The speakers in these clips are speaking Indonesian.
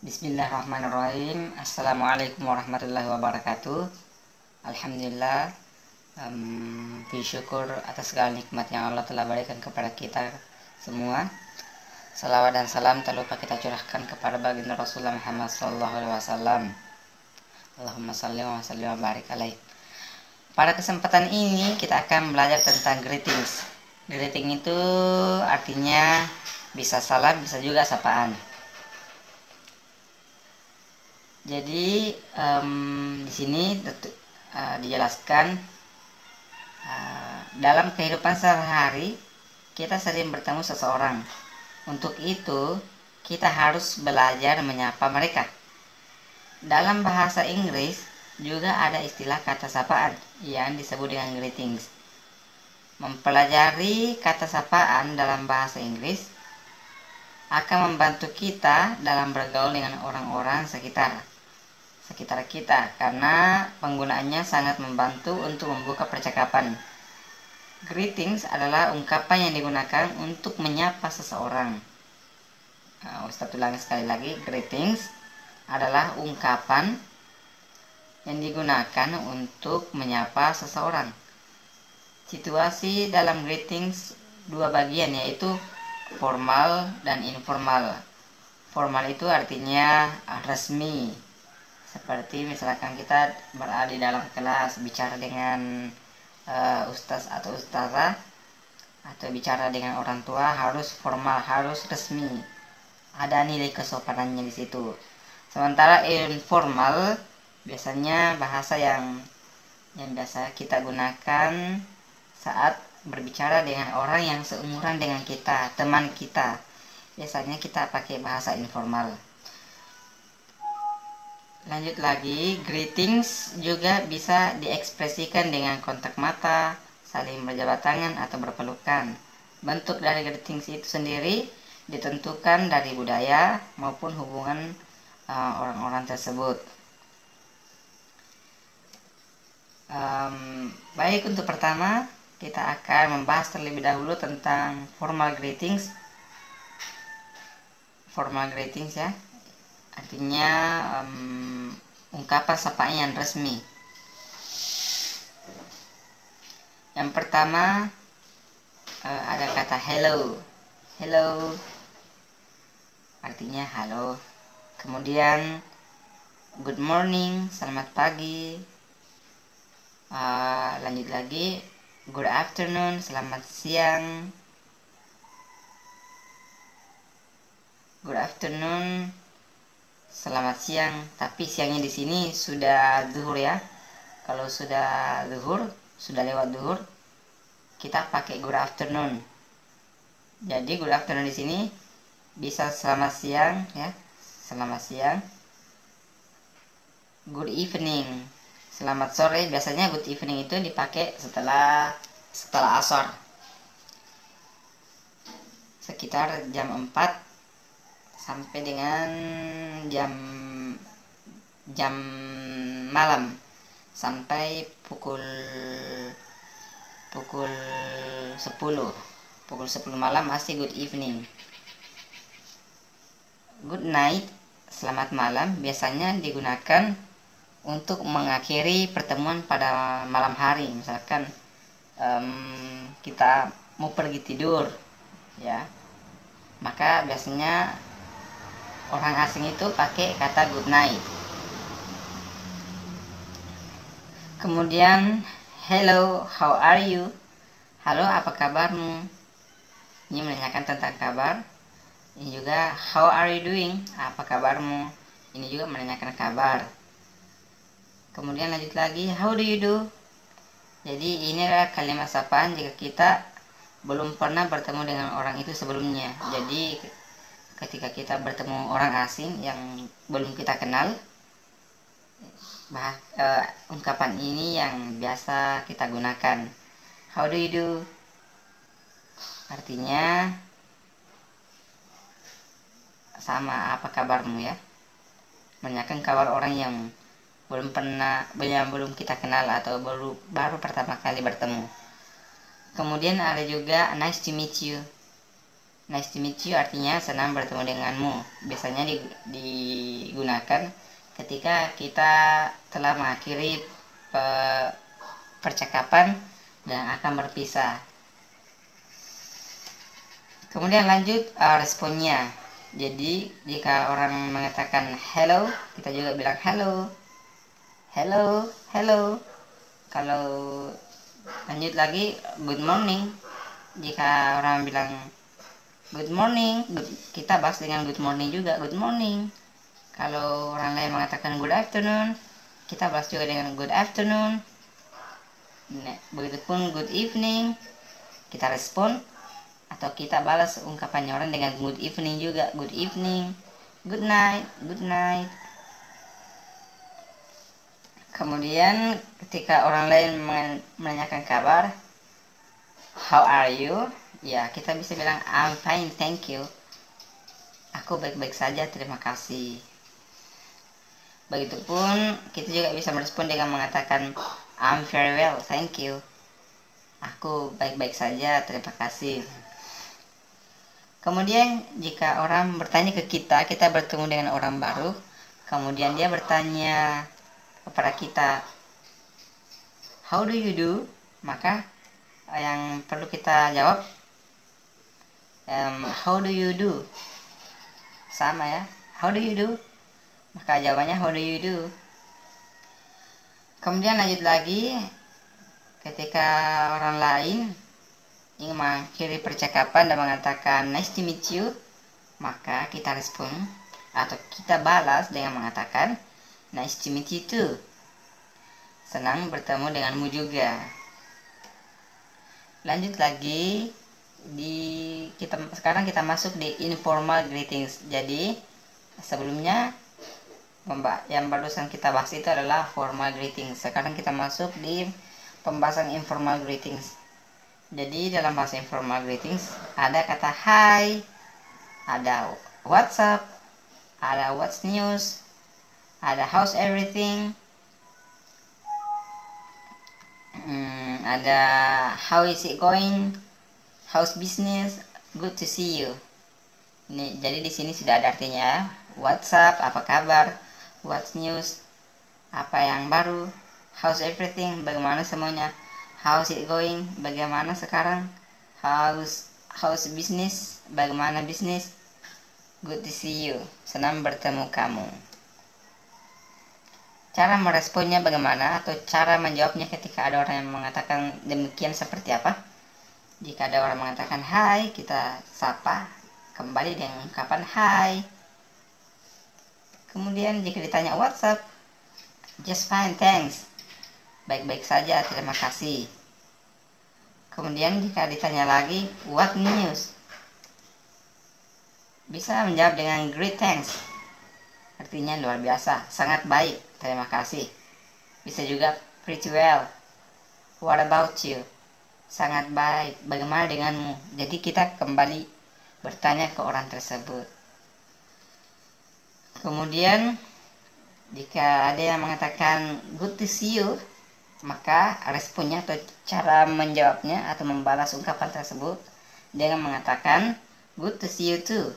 Bismillahirrahmanirrahim. Assalamualaikum warahmatullahi wabarakatuh. Alhamdulillah, puji syukur atas segala nikmat yang Allah telah berikan kepada kita semua. Salawat dan salam tak lupa kita curahkan kepada baginda Rasulullah Muhammad SAW. Allahumma salli wa sallim wa barik alaih. Pada kesempatan ini kita akan belajar tentang greetings. Greeting itu artinya bisa salam, bisa juga sapaan. Jadi di sini dijelaskan dalam kehidupan sehari-hari kita sering bertemu seseorang. Untuk itu kita harus belajar menyapa mereka. Dalam bahasa Inggris juga ada istilah kata sapaan yang disebut dengan greetings. Mempelajari kata sapaan dalam bahasa Inggris akan membantu kita dalam bergaul dengan orang-orang sekitar kita, karena penggunaannya sangat membantu untuk membuka percakapan. Greetings adalah ungkapan yang digunakan untuk menyapa seseorang. Ustaz ulangi sekali lagi, greetings adalah ungkapan yang digunakan untuk menyapa seseorang. Situasi dalam greetings dua bagian, yaitu formal dan informal. Formal itu artinya resmi, seperti misalkan kita berada di dalam kelas bicara dengan ustaz atau ustazah, atau bicara dengan orang tua, harus formal, harus resmi, ada nilai kesopanannya di situ. Sementara informal biasanya bahasa yang biasa kita gunakan saat berbicara dengan orang yang seumuran dengan kita, teman kita. Biasanya kita pakai bahasa informal. Lanjut lagi, greetings juga bisa diekspresikan dengan kontak mata, saling berjabat tangan atau berpelukan. Bentuk dari greetings itu sendiri ditentukan dari budaya maupun hubungan orang-orang tersebut. Baik, untuk pertama kita akan membahas terlebih dahulu tentang formal greetings. Formal greetings ya, artinya ungkapan sapaan yang resmi. Yang pertama ada kata hello. Hello artinya halo. Kemudian good morning, selamat pagi. Lanjut lagi, good afternoon, selamat siang. Good afternoon, selamat siang. Tapi siangnya di sini sudah zuhur ya. Kalau sudah zuhur, sudah lewat zuhur, kita pakai good afternoon. Jadi good afternoon di sini bisa selamat siang ya, selamat siang. Good evening, selamat sore. Biasanya good evening itu dipakai setelah asar, sekitar jam 4 sampai dengan jam malam, sampai pukul 10 malam masih good evening. Good night, selamat malam, biasanya digunakan untuk mengakhiri pertemuan pada malam hari. Misalkan kita mau pergi tidur ya, maka biasanya orang asing itu pakai kata good night. Kemudian hello, how are you? Halo, apa kabarmu? Ini menanyakan tentang kabar. Ini juga how are you doing? Apa kabarmu? Ini juga menanyakan kabar. Kemudian lanjut lagi, how do you do? Jadi ini adalah kalimat sapaan jika kita belum pernah bertemu dengan orang itu sebelumnya. Jadi ketika kita bertemu orang asing yang belum kita kenal, ungkapan ini yang biasa kita gunakan. How do you do? Artinya sama, apa kabarmu ya, menanyakan kabar orang yang belum kita kenal atau baru pertama kali bertemu. Kemudian ada juga nice to meet you. Nice to meet you artinya senang bertemu denganmu. Biasanya digunakan ketika kita telah mengakhiri percakapan dan akan berpisah. Kemudian lanjut responnya. Jadi jika orang mengatakan hello, kita juga bilang hello. Hello, hello. Kalau lanjut lagi good morning. Jika orang bilang good morning, kita bahas dengan good morning juga, good morning. Kalau orang lain mengatakan good afternoon, kita bahas juga dengan good afternoon. Begitupun good evening, kita respon atau kita balas ungkapannya orang dengan good evening juga, good evening, good night, good night. Kemudian ketika orang lain menanyakan kabar, how are you? Ya, kita bisa bilang I'm fine, thank you. Aku baik-baik saja, terima kasih. Begitupun kita juga bisa merespon dengan mengatakan I'm very well, thank you. Aku baik-baik saja, terima kasih. Kemudian jika orang bertanya ke kita bertemu dengan orang baru, kemudian dia bertanya kepada kita how do you do, maka yang perlu kita jawab how do you do, sama ya, how do you do, maka jawabannya how do you do. Kemudian lanjut lagi, ketika orang lain ingin mengakhiri percakapan dan mengatakan nice to meet you, maka kita respon atau kita balas dengan mengatakan nice to meet you too, senang bertemu denganmu juga. Lanjut lagi, sekarang kita masuk di informal greetings. Jadi sebelumnya yang barusan kita bahas itu adalah formal greetings. Sekarang kita masuk di pembahasan informal greetings. Jadi dalam bahasa informal greetings ada kata hi, ada what's up, ada what's news, ada how's everything, ada how is it going, how's business, good to see you. Ini jadi di sini sudah ada artinya. What's up, apa kabar, what's news, apa yang baru, how's everything, bagaimana semuanya, how's it going, bagaimana sekarang, how's business, bagaimana bisnis, good to see you, senang bertemu kamu. Cara meresponnya bagaimana atau cara menjawabnya ketika ada orang yang mengatakan demikian seperti apa? Jika ada orang mengatakan hai, kita sapa kembali dengan ungkapan hai. Kemudian jika ditanya what's up, just fine, thanks, baik-baik saja, terima kasih. Kemudian jika ditanya lagi what news, bisa menjawab dengan great, thanks, artinya luar biasa, sangat baik, terima kasih. Bisa juga pretty well, what about you, sangat baik, bagaimana denganmu. Jadi kita kembali bertanya ke orang tersebut. Kemudian jika ada yang mengatakan good to see you, maka responnya atau cara menjawabnya atau membalas ungkapan tersebut dengan mengatakan good to see you too,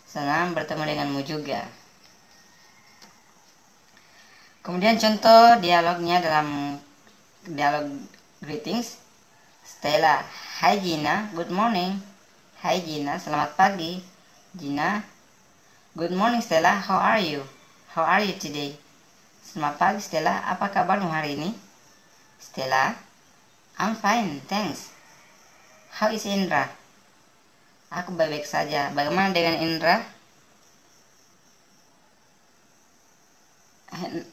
senang bertemu denganmu juga. Kemudian contoh dialognya dalam dialog greetings. Stella, hi Gina, good morning. Hai Gina, selamat pagi. Gina, good morning Stella, how are you? How are you today? Selamat pagi Stella, apa kabarmu hari ini? Stella, I'm fine, thanks. How is Indra? Aku baik-baik saja. Bagaimana dengan Indra?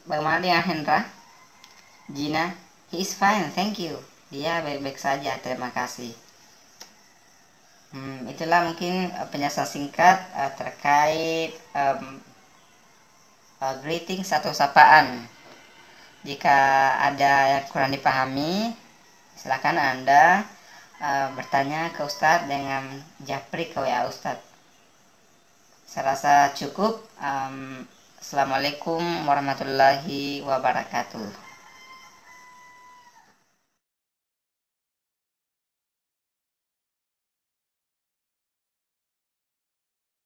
Bagaimana dengan Hendra? Gina, he is fine, thank you. Dia baik-baik saja, terima kasih. Itulah mungkin penjelasan singkat terkait greetings atau sapaan. Jika ada yang kurang dipahami, silakan Anda bertanya ke Ustadz dengan japri ke WA Ustadz. Saya rasa cukup. Assalamualaikum warahmatullahi wabarakatuh.